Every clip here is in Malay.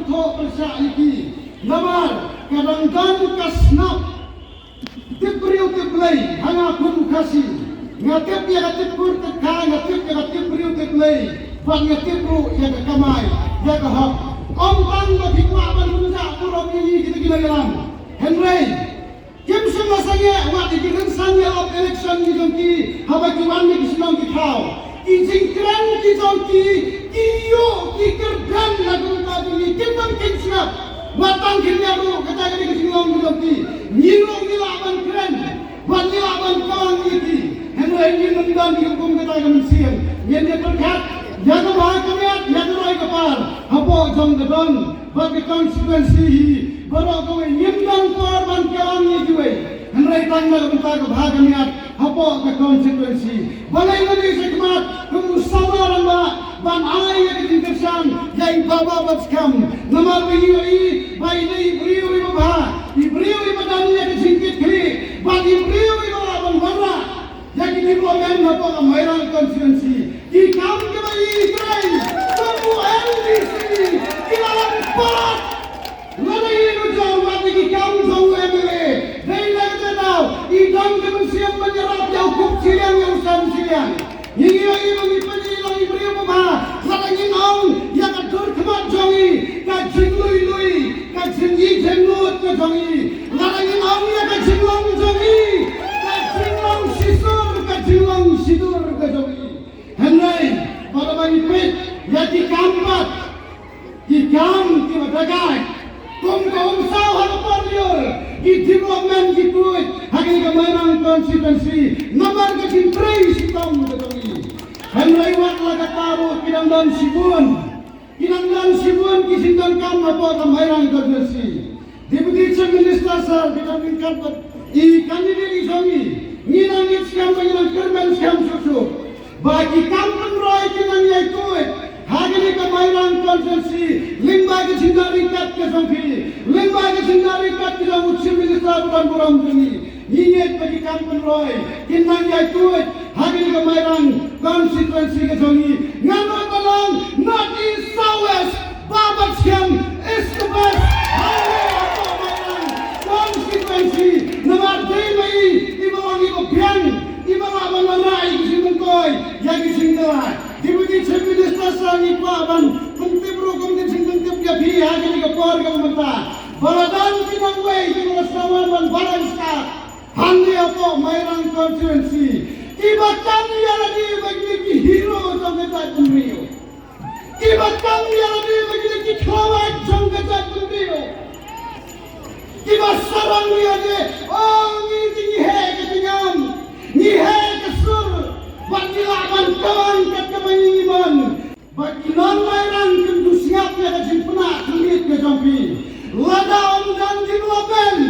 tho persya iki namar kadang-kadang kasnap tipriu tiplay hanga kum kasi ngatip ya ngatip kur ka ngatip ya ngatip priu tiplay van ngatip ru ya kamay ya kahap om tang bakikwa ban munja puro ni kita ginalang Henry Kim semua saya wat dikirim sanya of election di jongki haba kiwan ni kisnong kitau kijingkran ki jongki kiyo kikerdan lagu tadi kitam kinsnap watang kinyaru kata kali kisnong di jongki nyirong nilaban kren wan nilaban kawan iki Henry ini mendan di hukum kata kami siang yang dia berkat yang bahaya kamiat yang roy kapal hapo jong gedon bagi konsekuensi baru kau nyimdang korban kawan ni jual Henry tanggal bentar bahaya kamiat hapo ke konsekuensi balai lagi sekmat kemusama ramba ban ai yang dikersan yang baba batskam nama bini bai ni beriu ibu bah beriu ibu dani yang singkit kiri bagi beriu ibu laban warna yang dibuatkan hapo ke mainan konsekuensi di kam ke bayi Israel kamu LDC kita lambat mana ini jauh lagi kamu jauh MLA dari lagi tahu idam kemensian menyerap jauh kup silian yang usah silian ini lagi mengipani lagi beri apa lagi ngau yang atur kemat jongi kacing lui kacing jengut ke jongi lagi ngau yang kacing long jongi kacing long sidur ke jongi Henry pada bagi pet ya dikampat dikam tiba-tiba kum sao harapan liur di development di kuit hagi kemainan konstitusi namar ke simpray sitom betongi Henry wat laga taruh kinangdan sibun kisindon kam apa kemainan konstitusi Deputy Chief Minister sir kita kandidat isongi nginangit skam pengilang kermen skam susu bagi kampung roy kinang yai kuit hagi kemainan konstitusi limba ke sindari kat ke sampi limba ke sindari kat ke Chief Minister bukan kurang ini ingat bagi kampung roy kinang yai kuit hagi kemainan konstitusi ke songi ngano tolong not east south west babat skam east to west highway atau kemainan konstitusi nomor 3 mai ibawangi ko biang ibawan manai kisimengkoi yang kisingdawai Deputy Chief Minister sangi paban kumti bro kumti singkung ya bi hagi ni kapor ka mata baladan kinang way kinang sawan ban baranska handi apo mairang constituency iba kami lagi bagi ki hero sampai tak kumrio iba kami lagi bagi ki khawat sampai tak kumrio iba sarang ni ade oh ni he ke tingam ni he ke sur bagi lawan kawan kat kemenyiman bagi non mainan tentu siapnya ke pernah kulit ke jampi lada dan development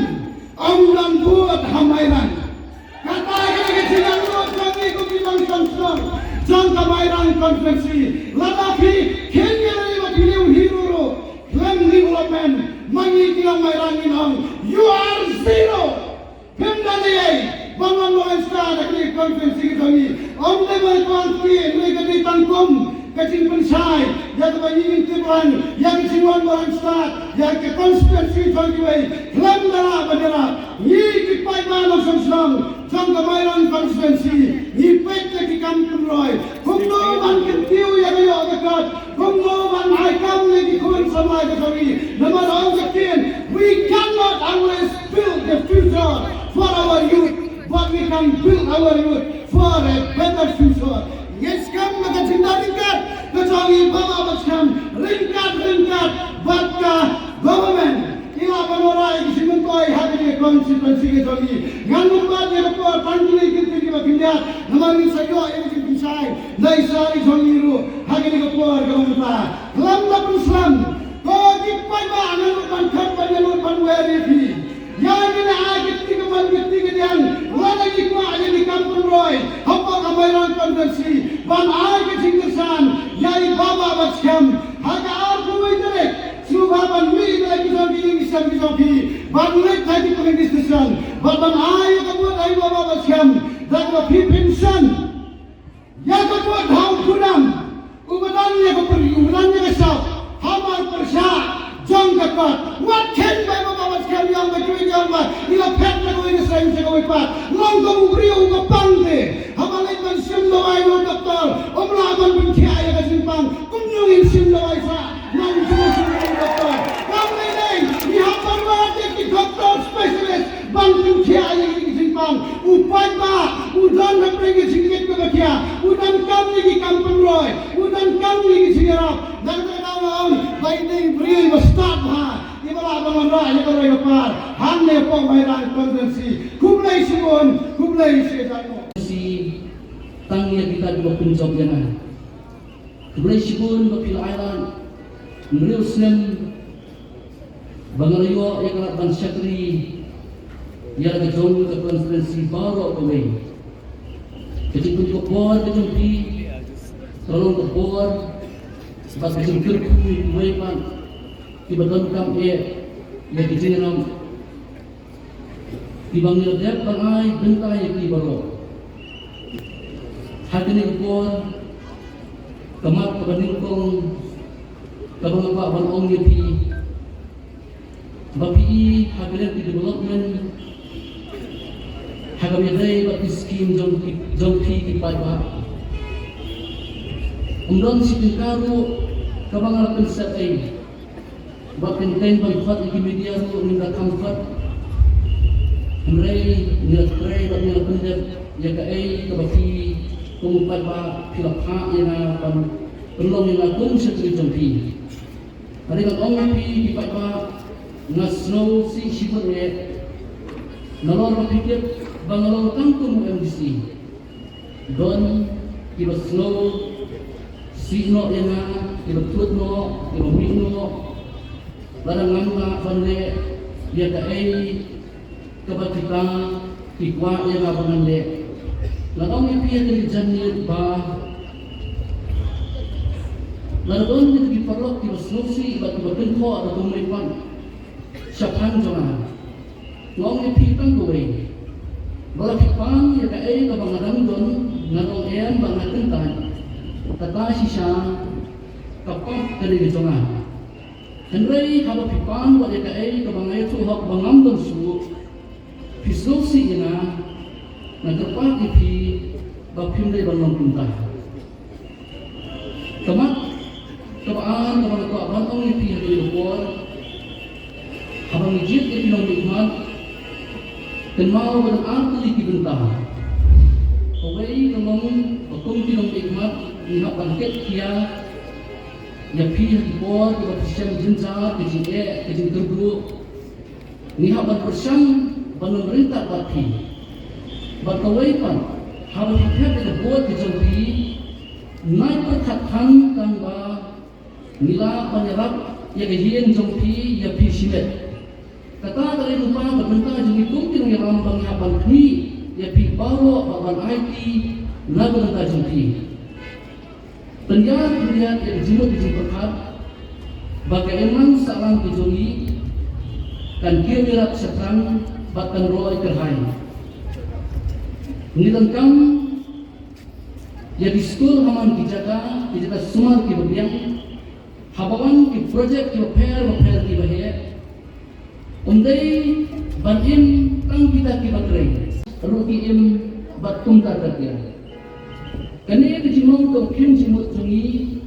dan buat hamairan kata ke siang buat kami ku bilang konsol jangka mainan konvensi lada pi kenya ni bagi hero claim development mangi tiang mainan inang you are zero pendani bangun loensta dari konvensi kami om level kuanti mereka ditangkum kecil pensai yang kebanyakan tipuan yang sinuan loensta yang ke konspirasi tolkiway kelam darah bandara ni kipai malam sonsong jang kemairan konspirasi ni pet di kampung roy kumno ban kentiu yang ayo dekat kumno ban haikam lagi kuan sama kami nama orang sekian we cannot always build the future for our youth but we can build our youth for a better future. Yes, kam maka cinta ringkat kecuali bapa macam ringkat batka government. Ila panorai kisimentoi hati konstitusi kecuali nganu bade lapor panduli kinti di baginda namang sayo yang dipinsai dai sari songiru hati lapor government. Kelam pun Islam ko di pada anu pan kampanye pan weri yang ini agak tiga yang lagi kuat di kampung roy apa kemairan konvensi ban agak singkesan yai baba batskam haga arku itu subaban mi lagi sampai ban lek tadi pengistisyan ban ayo kebuat ayo baba batskam dan pension ya kebuat hau kunam ubadannya kesal hamar persya ba wat khen ba ba wat khen yang ba chui yang ba ila phet na ko ni sai se ko pa long ko brio ko pang de hamalai ban sim do ai no doktor omla ban bin thia ya ka sim pang kum nyong in sim do ai sa nam sim sim doktor kam nei nei ni ha par wa de doktor specialist ban bin thia ya ki sim pang upai ba udan na prege singit ko ba thia udan kam ni ki kam pang roi udan kam ni ki singara dan ka naon bai nei brio ba start ha ibala bangon ra ya ko roi par han ne po mai ran konsensi kumlai sigon kumlai se jano si tangnya kita di penjog yana kumlai sigon ba pil island meriu snem bangarayo ya kana ban syakri ya ga jong ke konferensi baro ko we kecil ko bor ke jompi tolong ko bor sebab kecil ko mai pan tiba-tiba kam ya kecil nam tibang nilai pangai bentai yang dibaro. Hati ni kupon kemat kebaningkong kabang apa banong yepi bapi hagalan di development hagam yadai bapi skim jompi di paiba. Si tingkaru kabang alapan sakai bapi ten bangkot di media tu minta comfort. Mereka niat kerja dan niat pendek jaga kebaki kemudian bah filapha yang apa penolong yang pun seperti jompi. Hari kan orang pi dipak bah ngasno si sifat ni nalor berfikir bangalor tangkum MDC don tiba snow si no yang tiba tuat no tiba mino barang nganga bande dia kepada kita tikwa yang abangan le lalu mimpi yang dijanjir bah lalu itu diperlok di solusi batu benko atau pemeriksaan siapkan jangan ngomong mimpi kan gue kalau kipan ya kayak kebangaran don ngarong bangat kentan kata sisa kapal dari jangan Henry kalau kipan buat ya kayak kebangaran tu hak bangam don su Fisosi ina nagkapat ipi bakim day balong punta. Kamat kabaan kabang ko abang ipi hadi luar. Abang ijit ipi nong ikmat dan mau wadang arti ipi punta. Away kamong bakum pinong ikmat iha bangket kia ya pi hadi luar kibat siang jenja kejing kejing terdu niha ban persyam pemerintah bagi berkawaikan harus kita buat dijauhi naik perkatakan tanpa nila penyerap yang kehian jauhi ya pisimet kata dari rumah berbentar jadi mungkin yang lambang haban kini ya pi bawa baban IT lagu bentar jauhi penjara yang jimut diperkat bagaimana salam dijauhi dan kira-kira sekarang bahkan roy terhai. Nilangkam ya di sekolah haman dijaga semua kebagian habawan ki project ki repair ki bahaya. Undai banim tang kita ki bakrai. Rugi im batum terjadi. Kene di jimong ko kim jimut jungi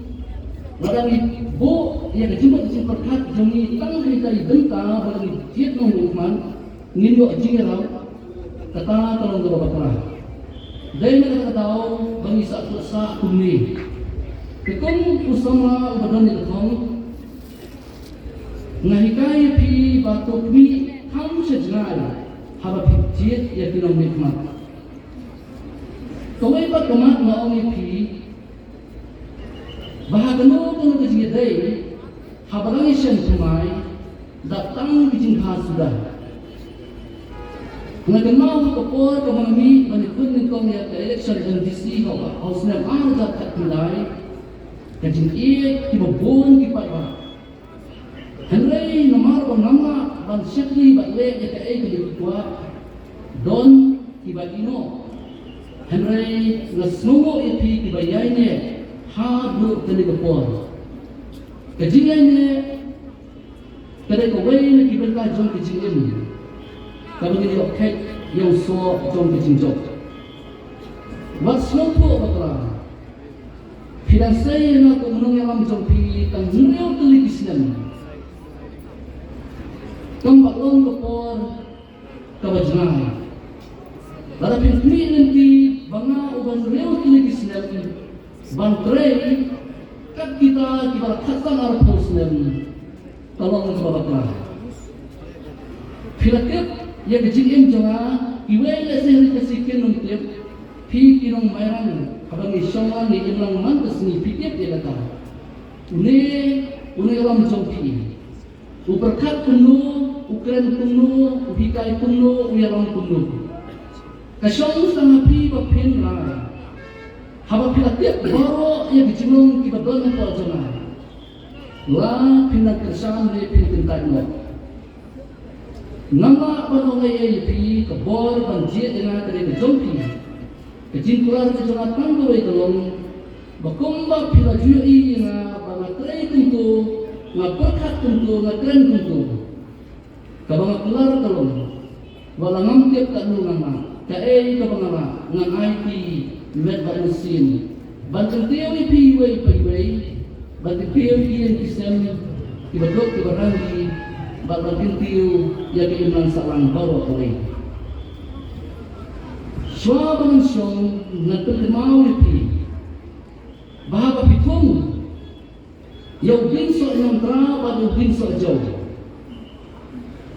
ladang bo ya di jimut perkat jungi tang kita benta bagi tiet nong ukman Nindo jingerau kata tolong doa bakra. Dai na kataw bangi sa kumni. Kekong usama badan ni kong ngahikai pi batok mi ham sejnai haba pijit ya pinong nikmat. Kawai ba kamat maong pi bahagano kung kejidai habalangi siyan kumai datang bijing sudah. Nagamaw ko po kamami manikod ng kong ya election NDC ko house na arda katilay kajing kibabon kipaiba Henry namaro nama ban syakli batle ya kibikwa don kibaino Henry nasnugo ipi kibayayne hadu kani kapor kajing ayne kada đây có quay là kí bên ta trong cái chính em các bạn đi học khách yêu so trong cái chính chọc wat slow po bakla philan say na kung nung yalam trong pi tang neo tuligisnan kang baklong kapor kabajnay larapin kini nanti banga uban neo tuligisnan bang tray kat kita kibarat khatang arposnan tolong sababakla philatip ya kecil em jangan iway la sehari kasikin nung tip pi kinong mayran habang isyongan ni imlang mantas ni pitip dia kata une alam jongpi uberkat kuno ukren kuno uhikai kuno uyalang kuno kasyong sama pi bapin la haba pilatip baro ya kecilong kibadon ko jangan la pinag kersan ni pintintai mo nama panongai ay pi kabor banjir dengan dari jongpi kecil kular kejongan tanggo itu long, bakomba pila jui na bangatrai tentu, ngaperkat tentu, ngatren tentu. Kabang kular kalong, walang tiap tak nungan kae kabangala ngan IT met ba mesin. Banteng teori piway, banteng teori yang kisem ibadok ibarangi, banteng tiu ya keiman salang bawa oleh. Shwa bangan syong nagpaglimao iti bahaba pitong yaw ginso inong traba yaw ginso ajaw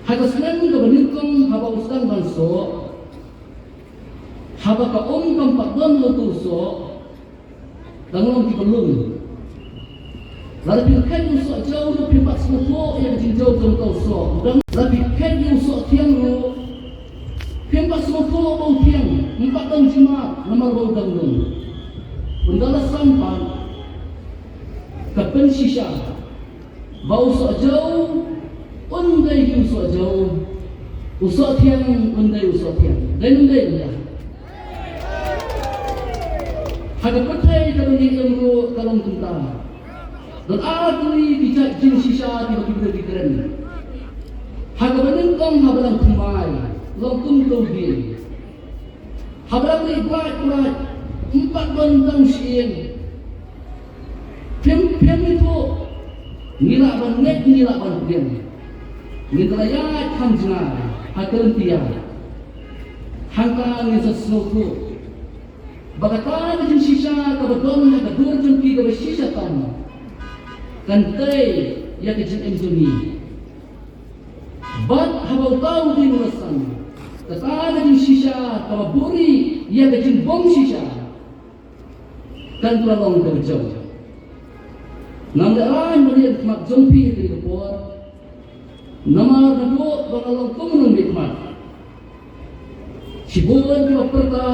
hagas nan kabanitong haba ustang banso haba kaong kampakdon lutuso tanglong kibalung larapin kan yung so ajaw lupin paksmuko yang jinjaw jong tauso larapin kan yung so tiang ro Pempas semua bau tiang, 4 tahun Jumat, nomor bau ganggung. Bendala sampan, kapen sisa, bau sok jauh, undai hiu sok jauh, usok tiang, undai usok tiang, dan undai undai. Haga petai kalau ni ilmu kalau tentang, dan agli dijak jin sisa tiba-tiba dikeren. Haga benengkong habalang kumai. Longkung tauhid habang ibarat 4 bentang siang pem itu nilaban pian ngilayat hamjna hakal tiang hangkang ni sesuatu bagatan jin sisa kabadon na kadur jin ki ka sisa tam kantay ya kejin emjuni bat habang tahu di ulasan Tetapi di sisa kaburi ia kecil bom sisa kan tolong berjauh. Namdaran melihat mak jompi di kepor. Nama duduk bangalong kumunung nikmat. Sibuan kira perta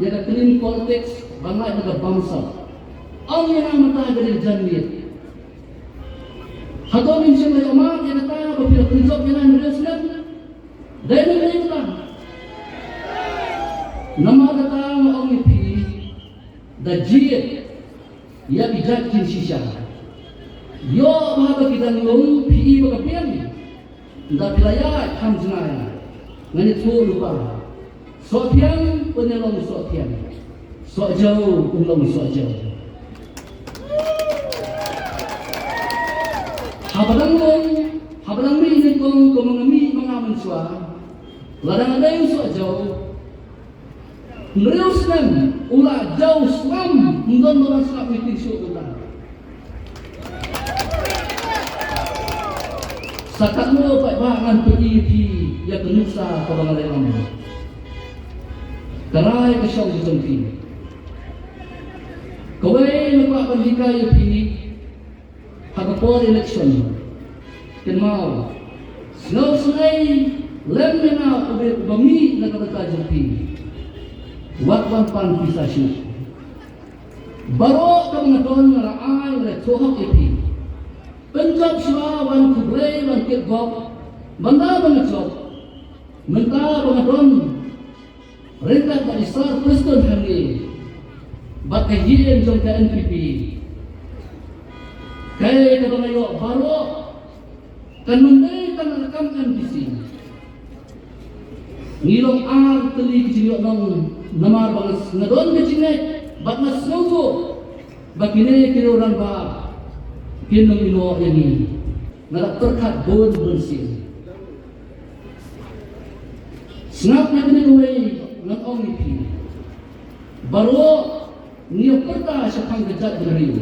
yang kelin konteks bangai dengan bangsa. Ang yang mata dari janit. Hato minsan ay amat yang kata bapila kunjok yang nuriasnan. Dahil na kayo lang. Namadata ang ipi dajit ya bijak jin sisa. Yo bahaba kita ngulung pi bakapian. Nda pilaya hamjnaya. Ngani tu lupa. Sotian penyelong sotian. Sok jauh ulong sok jauh. Habalang mi ini kong mengami mengaman suara. Ladang ada yang sok jauh. Ngerius nem ulah jauh selam mungkin orang selam mikir syuk utang. Sakat mo pak bangan PEP ya kenusa kabangan lelam. Karai kesyong di jompi. Kawai lupa bandika ya pini. Hagapor election. Kenal. Sungai lem mena bami na kabata jompi. Wakwan pan pisah syuk. Baro ka mga doon nga raay na tsohok ipi. Penjab siya wan kublay wan kitgok. Banda mga tsok. Menta mga doon. Rindat na isar Preston hangi. Bakahiyan jong ka NPP. Kaya ka ba ngayon baro kanunday rekam MDC ngilong teli kecil nong namar bangas ngadon kecinek bangas nogo bakine kira orang ba kinong ino ini ngarak terkat bon bersih snap na kini ng ONP baru niyo perta sa panggajat dari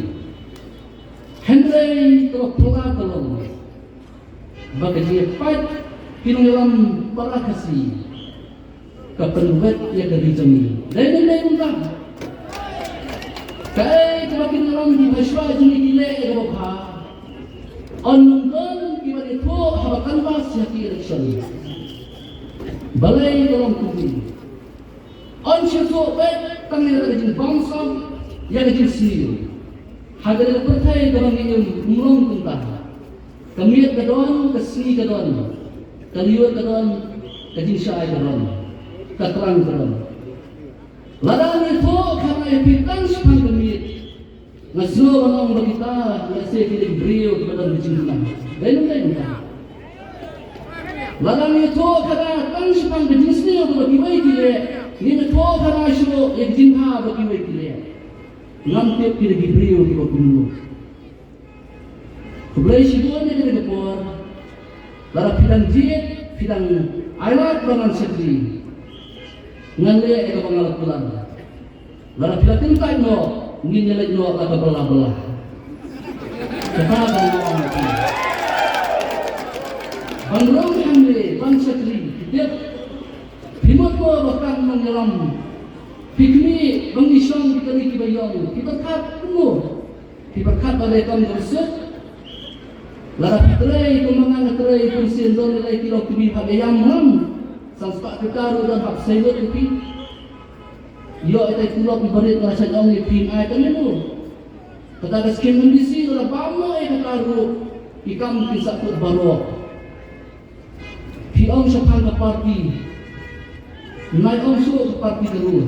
Henry to pula tolong bagi dia fight kinong para kasih kepenwet ya dari jami dan mudah kay kemakin orang di Baswa jami gile ya bapa onungkan kibat itu habakan pas ya election balai dalam kubi on syukur bet kami ada di bangsa yang di sini hadir percaya dalam ini mulung tuntah kami kedon kesini kedon kaliut kedon kajin syai kedon keterang kedon ladang itu karena epitan sepang kami ngaslo orang berita ngasih kita beriu kepada bercinta dan ladang itu karena tan sepang kajin sini untuk bagi kile ni itu karena syukur yang jinha bagi kile ngamtip kita beriu kita beriu Kebelah sibuan dia dari kepor, lara pidang jit, pidang ayat bangan sedri, nganle eka pangalat bulan, lara pidang tintai no, nginyelet no laka belah-belah. Kepada orang itu, bangrong hamle, bang sedri, dia himut ko bahkan menyelam, pikmi bang isong kita ni kibayong, kita kat kuno, kita kat oleh kami bersih. Lara pitrai kumangan pitrai kursi don nilai kilo kubi pagayam ham samspak kekaru dan hak sailot kubi yo etai kulo pibarit nasa jong ni pin ay kanino kata skin mendisi ora pamo ay kekaru ikam kisakut baro piong sa pangka party nai ong su party keru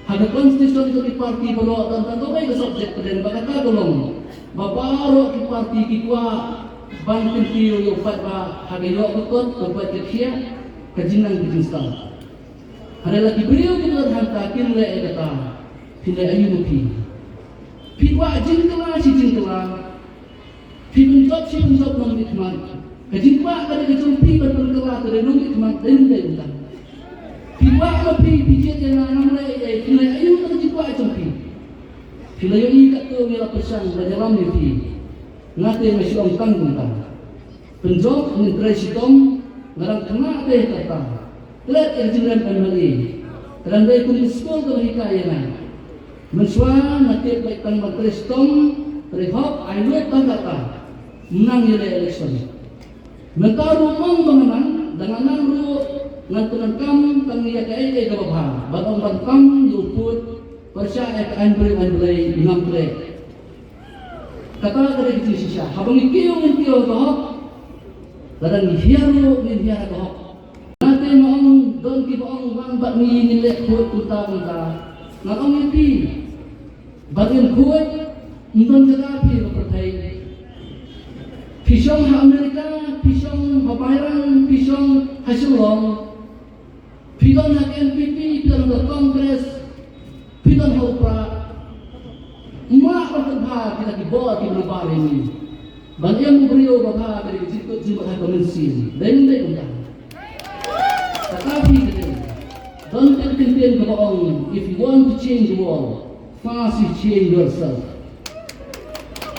hada konstitusi di party baro dan tanto bay subjek pen bakata golong babaro ki parti ki kwa bangkin tiyo yo fat ba hagayo kot ko pat kia kajinang kijinstang hare lagi beliau kita hanta kin le ekata pile ayu pi kwa jingkala si jingkala pi penjot nong ikman kajin kwa kada kejung pi berkala kada nong ikman den den pi kwa ko pi je na nang le pile ayu kada jingkwa jung pi Pila yung ikat tu mila pesan dalam ni ngate masih orang tanggung kan. Penjok ni presiden ngarang kena deh kata. Telat yang jenran pemali. Terandai pun sekolah tu hikaya na. Mensuan nanti baik tang presiden terhop ayat tang kata. Menang yele election. Mentaru mong mengenang dengan namru ngantunan kam tang niya kaya gabah. Batong bantang yuput percaya ke Andre inam play kata dari kecil sisa habang ikiyo dohok ladang hiaro dohok nanti maong don ki baong bang bak ni nilek kuat tuta ngakong ipi bagian kuat ndon jagapi berpercaya pisong ha Amerika pisong babayran pisong hasilong pidon ha NPP pidon ha Kongres Pidon hopra, mak berkata kita dibawa di negara ini. Banyak beliau berkata dari situ jimat komensi, dan tidak. Tetapi kita, don't pretend to go if you want to change the world, first you change yourself.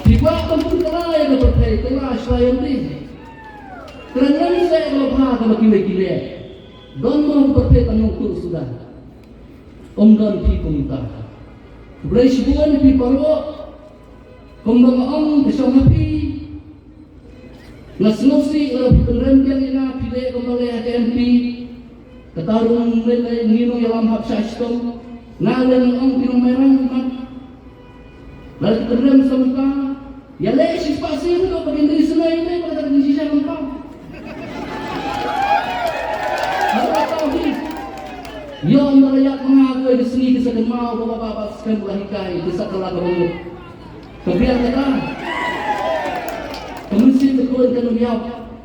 Tiba kampung kelai yang berpercaya kelai selain ini. Kerana saya berkata bagi don't mau berpercaya tanggung sudah. Don pi kumita. Kebelah sibuan pi paro, kumbang om kesong pi. Nasnosi kalau pi penrempian ina pi le kembali HMP. Ketarung le ngino yalam hak sistem. Nalen om pi merang mat. Lalu penrem sampa. Ya le si spasi itu bagian dari senai ini pada di sisi lempang. Yo merayak mengaku di sini kisah mau bapak-bapak sekarang berahikai kisah telah berumur. Kebiar kata, kemensi bulan kan biar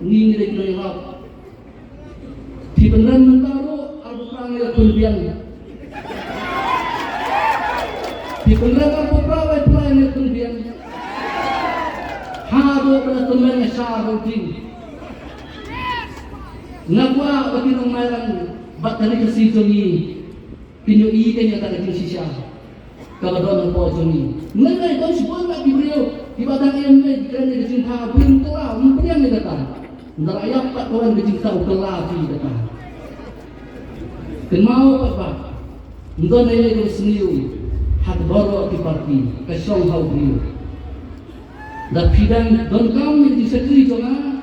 ni lagi lagi rap. Di beneran mentaro aku perang ya kulbian. Di beneran aku perang ya kulbian. Hado pada teman syar rutin. Ngapa bagi nang mayang batali kasi jongi pinyo ikan yang tak ada sisa. Kabadon po jongi. Ngai kau sebut nak diberiu di batang yang ni kerana kecinta belum tua mungkin ni datang. Ndar ayat tak orang kecinta ukelah di datang. Kenau apa? Ndon ni seniu hat baru di parti kasong hau beriu. Dan pidang don kami di sekri jonga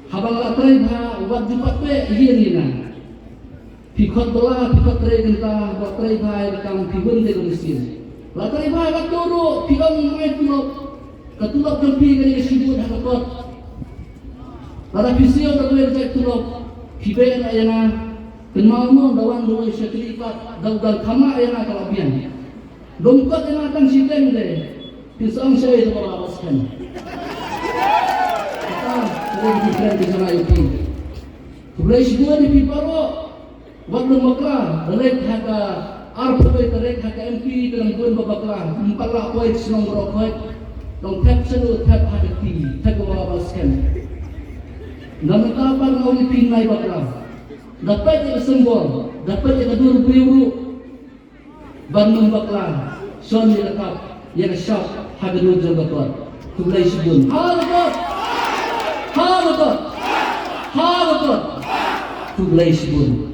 habang latrai ba wat jupat pe hien nina. Pikot dola pikot tre genta wat tre ba kam pibun de mesin. Latrai ba wat doro pidang mai tulok katulok jampi kali sibut hakot. Lada pisio tatwe jek tulok pibe na yana kenal mo dawan dulu sekri pat dal kama yana kalabian. Dongkot yana tang sideng de. Kisang saya itu merawaskan. Kita sering dikira di sana itu. Sebelah dua di Piparo, waktu makra, relek haka arpoi terek haka MP dalam bulan babakra, 4 poin senang berokoi, dong tap selu tap hadati, tap merawaskan. Namun kapan mau dipinai bakra, dapat yang sembol, dapat yang kedua beriuru, Bandung bakra, son dilekap, yang syaf. Hadirun jangkauan, tulai sebun. Halakat, tulai sebun.